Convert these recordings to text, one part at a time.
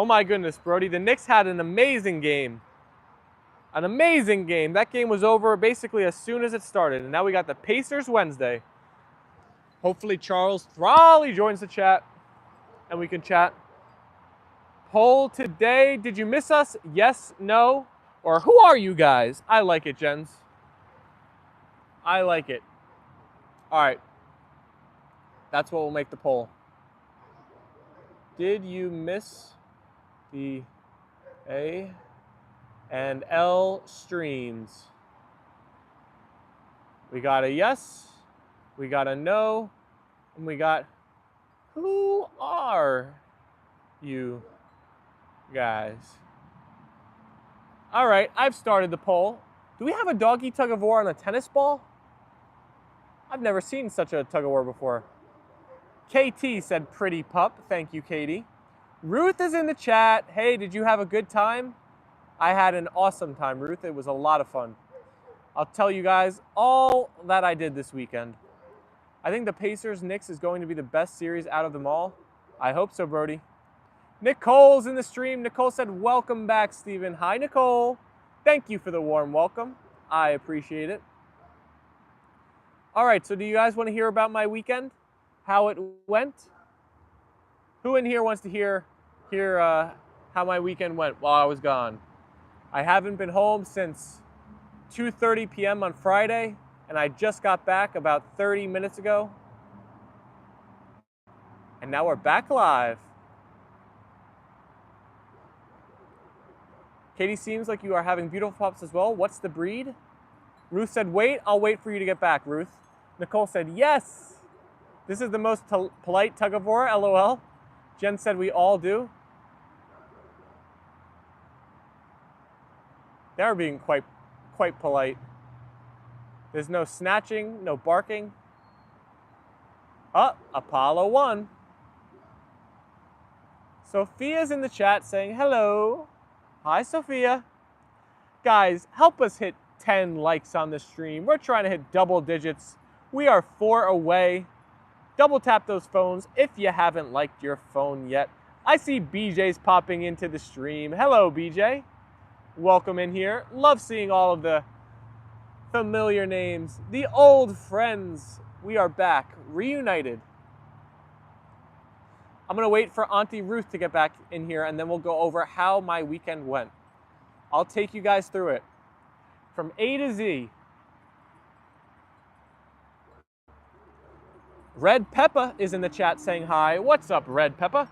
Oh my goodness, Brody. The Knicks had an amazing game. An amazing game. That game was over basically as soon as it started. And now we got the Pacers Wednesday. Hopefully Charles Thrally joins the chat and we can chat. Poll today. Did you miss us? Yes, no, or who are you guys? I like it, Jens. I like it. All right. That's what will make the poll. Did you miss the A&L streams? We got a yes, we got a no, and we got who are you guys? All right, I've started the poll. Do we have a doggy tug of war on a tennis ball? I've never seen such a tug of war before. KT said pretty pup. Thank you, Katie. Ruth is in the chat. Hey, did you have a good time? I had an awesome time, Ruth. It was a lot of fun. I'll tell you guys all that I did this weekend. I think the Pacers-Knicks is going to be the best series out of them all. I hope so, Brody. Nicole's in the stream. Nicole said, welcome back, Steven. Hi, Nicole. Thank you for the warm welcome. I appreciate it. All right, so do you guys want to hear about my weekend? How it went? Who in here wants to hear how my weekend went while I was gone? I haven't been home since 2:30 p.m. on Friday, and I just got back about 30 minutes ago. And now we're back live. Katie, seems like you are having beautiful pups as well. What's the breed? Ruth said, wait, I'll wait for you to get back, Ruth. Nicole said, yes. This is the most polite tug of war, LOL. Jen said, we all do. They're being quite polite. There's no snatching, no barking. Oh, Apollo won. Sophia's in the chat saying hello. Hi, Sophia. Guys, help us hit 10 likes on the stream. We're trying to hit double digits. We are 4 away. Double tap those phones if you haven't liked your phone yet. I see BJ's popping into the stream. Hello, BJ. Welcome in here. Love seeing all of the familiar names. The old friends. We are back, reunited. I'm going to wait for Auntie Ruth to get back in here, and then we'll go over how my weekend went. I'll take you guys through it from A to Z. Red Peppa is in the chat saying hi. What's up, Red Peppa?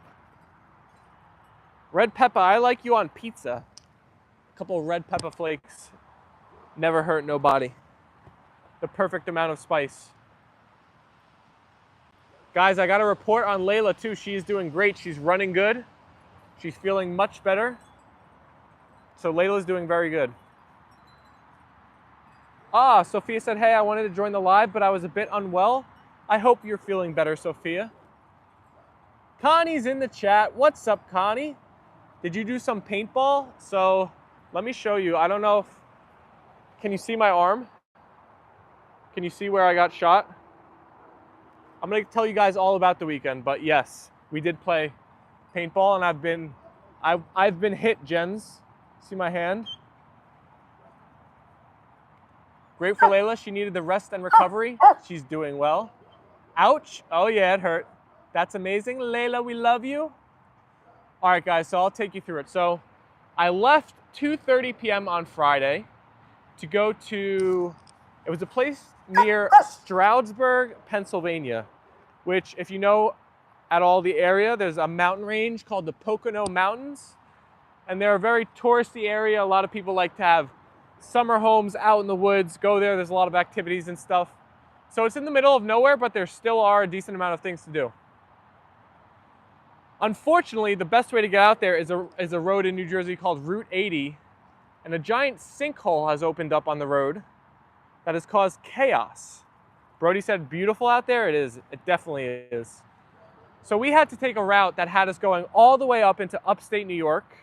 Red Peppa, I like you on pizza. A couple red pepper flakes. Never hurt nobody. The perfect amount of spice. Guys, I got a report on Leyla too. She's doing great. She's running good. She's feeling much better. So Layla's doing very good. Ah, Sophia said, hey, I wanted to join the live, but I was a bit unwell. I hope you're feeling better, Sophia. Connie's in the chat. What's up, Connie? Did you do some paintball? So let me show you. I don't know if, can you see my arm? Can you see where I got shot? I'm going to tell you guys all about the weekend, but yes, we did play paintball, and I've been hit, Jens. See my hand? Great for Leyla. She needed the rest and recovery. She's doing well. Ouch. Oh, yeah, it hurt. That's amazing. Leyla, we love you. All right, guys, so I'll take you through it. So I left 2:30 p.m. on Friday to go to, it was a place near Stroudsburg, Pennsylvania, which, if you know at all the area, there's a mountain range called the Poconos Mountains, and they're a very touristy area. A lot of people like to have summer homes out in the woods, go there. There's a lot of activities and stuff. So it's in the middle of nowhere, but there still are a decent amount of things to do. Unfortunately, the best way to get out there is a road in New Jersey called Route 80, and a giant sinkhole has opened up on the road that has caused chaos. Brody said, beautiful out there. It is. It definitely is. So we had to take a route that had us going all the way up into upstate New York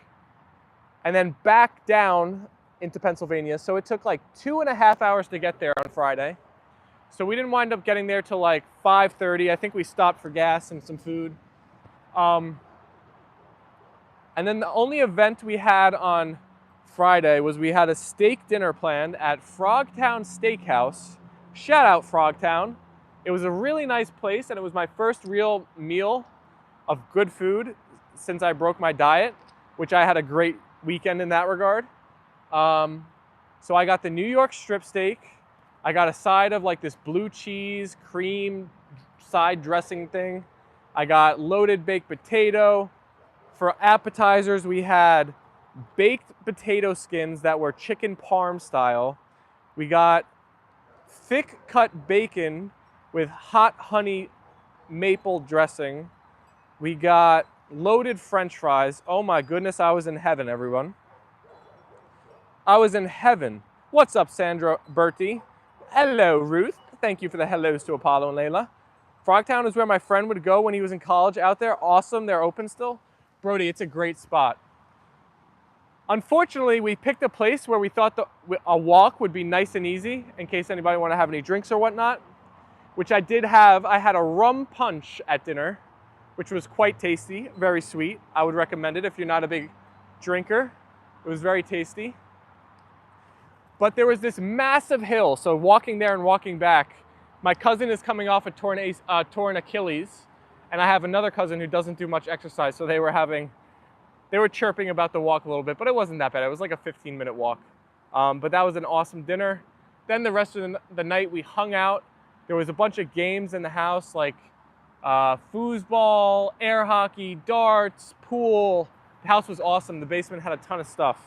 and then back down into Pennsylvania. So it took like 2.5 hours to get there on Friday. So we didn't wind up getting there till like 5:30. I think we stopped for gas and some food. And then the only event we had on Friday was we had a steak dinner planned at Frogtown Steakhouse. Shout out Frogtown. It was a really nice place, and it was my first real meal of good food since I broke my diet, which I had a great weekend in that regard. So I got the New York strip steak. I got a side of like this blue cheese cream side dressing thing. I got loaded baked potato. For appetizers, we had baked potato skins that were chicken parm style. We got thick cut bacon with hot honey maple dressing. We got loaded French fries. Oh my goodness, I was in heaven, everyone. I was in heaven. What's up, Sandra Bertie? Hello, Ruth. Thank you for the hellos to Apollo and Leyla. Frogtown is where my friend would go when he was in college out there. Awesome, they're open still. Brody, it's a great spot. Unfortunately, we picked a place where we thought a walk would be nice and easy in case anybody wanted to have any drinks or whatnot, which I did have. I had a rum punch at dinner, which was quite tasty, very sweet. I would recommend it if you're not a big drinker. It was very tasty. But there was this massive hill, so walking there and walking back, my cousin is coming off a torn Achilles, and I have another cousin who doesn't do much exercise, so they were chirping about the walk a little bit, but it wasn't that bad. It was like a 15-minute walk. But that was an awesome dinner. Then the rest of the night we hung out. There was a bunch of games in the house, like foosball, air hockey, darts, pool. The house was awesome. The basement had a ton of stuff.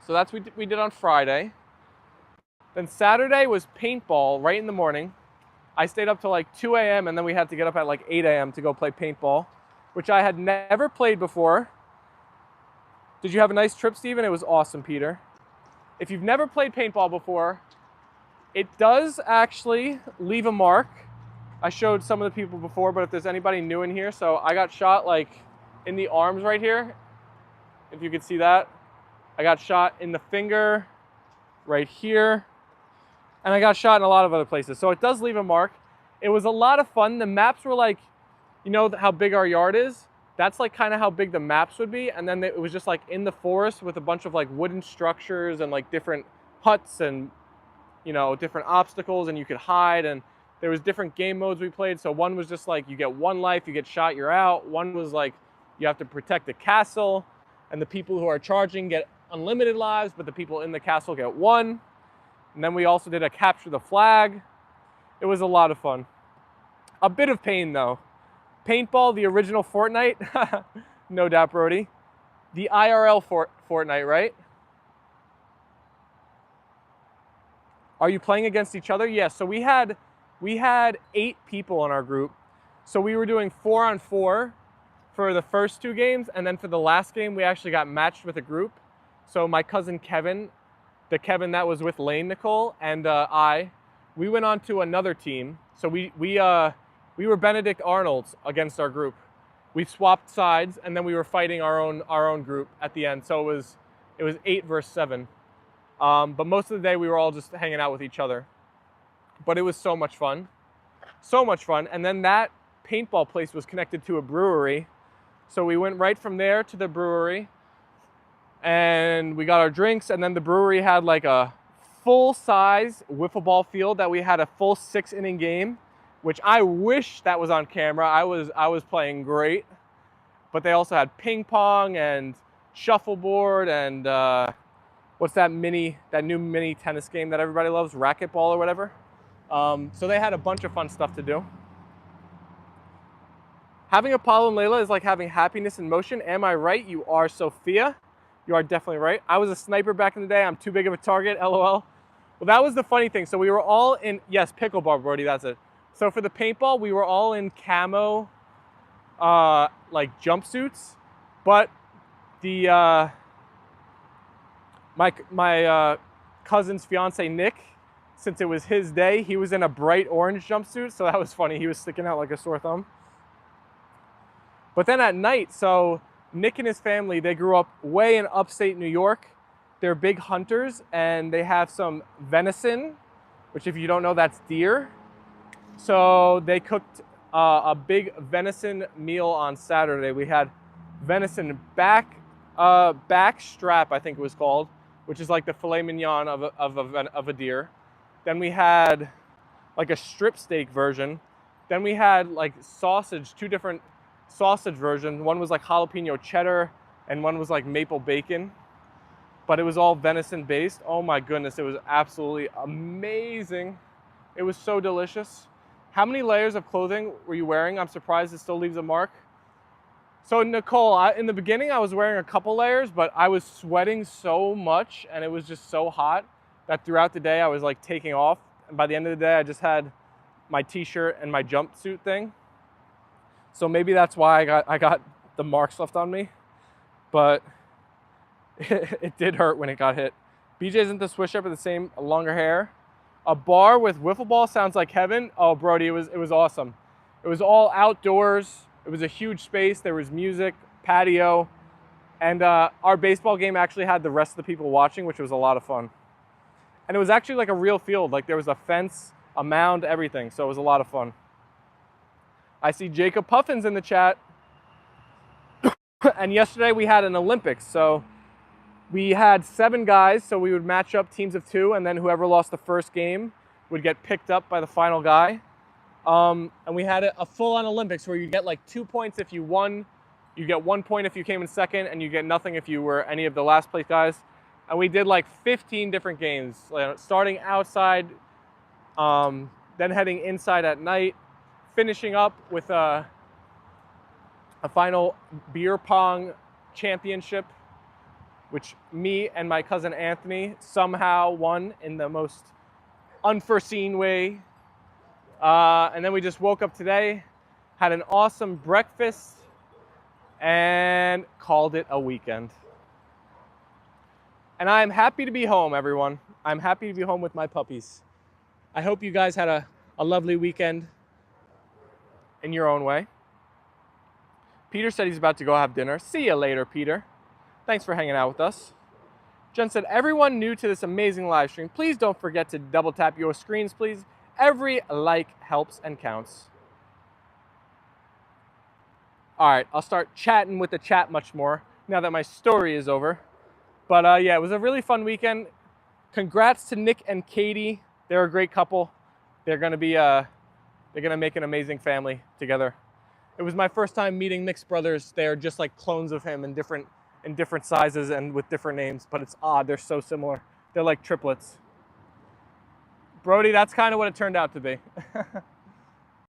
So that's what we did on Friday. Then Saturday was paintball right in the morning. I stayed up till like 2 a.m. and then we had to get up at like 8 a.m. to go play paintball, which I had never played before. Did you have a nice trip, Steven? It was awesome, Peter. If you've never played paintball before, it does actually leave a mark. I showed some of the people before, but if there's anybody new in here, so I got shot like in the arms right here, if you could see that. I got shot in the finger right here, and I got shot in a lot of other places. So it does leave a mark. It was a lot of fun. The maps were like, you know how big our yard is? That's like kind of how big the maps would be. And then it was just like in the forest with a bunch of like wooden structures and like different huts and, you know, different obstacles, and you could hide. And there was different game modes we played. So one was just like you get one life, you get shot, you're out. One was like you have to protect the castle, and the people who are charging get unlimited lives, but the people in the castle get one. And then we also did a capture the flag. It was a lot of fun. A bit of pain though. Paintball, the original Fortnite. No doubt, Brody. The IRL Fortnite, right? Are you playing against each other? Yes. So we had 8 people in our group. So we were doing 4-on-4 for the first 2 games, and then for the last game, we actually got matched with a group. So my cousin Kevin, the Kevin that was with Lane Nicole, and we went on to another team. So we were Benedict Arnolds against our group. We swapped sides, and then we were fighting our own group at the end. So it was 8 versus 7. But most of the day we were all just hanging out with each other. But it was so much fun, so much fun. And then that paintball place was connected to a brewery, so we went right from there to the brewery. And we got our drinks, and then the brewery had like a full-size wiffle ball field that we had a full 6-inning game, which I wish that was on camera. I was playing great, but they also had ping pong and shuffleboard and what's that new mini tennis game that everybody loves, racquetball or whatever. So they had a bunch of fun stuff to do. Having Apollo and Leyla is like having happiness in motion. Am I right? You are, Sophia. You are definitely right. I was a sniper back in the day. I'm too big of a target, LOL. Well, that was the funny thing. So we were all in, yes, pickleball, Brody, that's it. So for the paintball, we were all in camo, like jumpsuits. But the, my cousin's fiance, Nick, since it was his day, he was in a bright orange jumpsuit. So that was funny. He was sticking out like a sore thumb. But then at night, so Nick and his family, they grew up way in upstate New York. They're big hunters, and they have some venison, which if you don't know, that's deer. So they cooked a big venison meal on Saturday. We had venison back strap, I think it was called, which is like the filet mignon of a deer. Then we had like a strip steak version. Then we had like sausage, 2 different sausage versions. One was like jalapeno cheddar and one was like maple bacon, but it was all venison based. Oh my goodness, it was absolutely amazing. It was so delicious. How many layers of clothing were you wearing? I'm surprised it still leaves a mark. So Nicole, in the beginning I was wearing a couple layers, but I was sweating so much and it was just so hot that throughout the day I was like taking off. And by the end of the day, I just had my t-shirt and my jumpsuit thing. So maybe that's why I got the marks left on me, but it did hurt when it got hit. BJ's into Swish Up with the same longer hair. A bar with wiffle ball sounds like heaven. Oh, Brody, it was awesome. It was all outdoors. It was a huge space. There was music, patio, and our baseball game actually had the rest of the people watching, which was a lot of fun. And it was actually like a real field. Like there was a fence, a mound, everything. So it was a lot of fun. I see Jacob Puffins in the chat. And yesterday we had an Olympics. So we had 7 guys. So we would match up teams of 2. And then whoever lost the first game would get picked up by the final guy. And we had a full-on Olympics where you get like 2 points if you won. You get 1 point if you came in second. And you get nothing if you were any of the last place guys. And we did like 15 different games, starting outside, then heading inside at night, finishing up with a final beer pong championship, which me and my cousin Anthony somehow won in the most unforeseen way. And then we just woke up today, had an awesome breakfast, and called it a weekend. And I'm happy to be home, everyone. I'm happy to be home with my puppies. I hope you guys had a lovely weekend in your own way. Peter said he's about to go have dinner. See you later, Peter. Thanks for hanging out with us. Jen said, everyone new to this amazing live stream, please don't forget to double tap your screens, please. Every like helps and counts. All right, I'll start chatting with the chat much more now that my story is over. But yeah, it was a really fun weekend. Congrats to Nick and Katie. They're a great couple. They're gonna make an amazing family together. It was my first time meeting mixed brothers. They're just like clones of him in different sizes and with different names, but it's odd. They're so similar. They're like triplets. Brody, that's kind of what it turned out to be.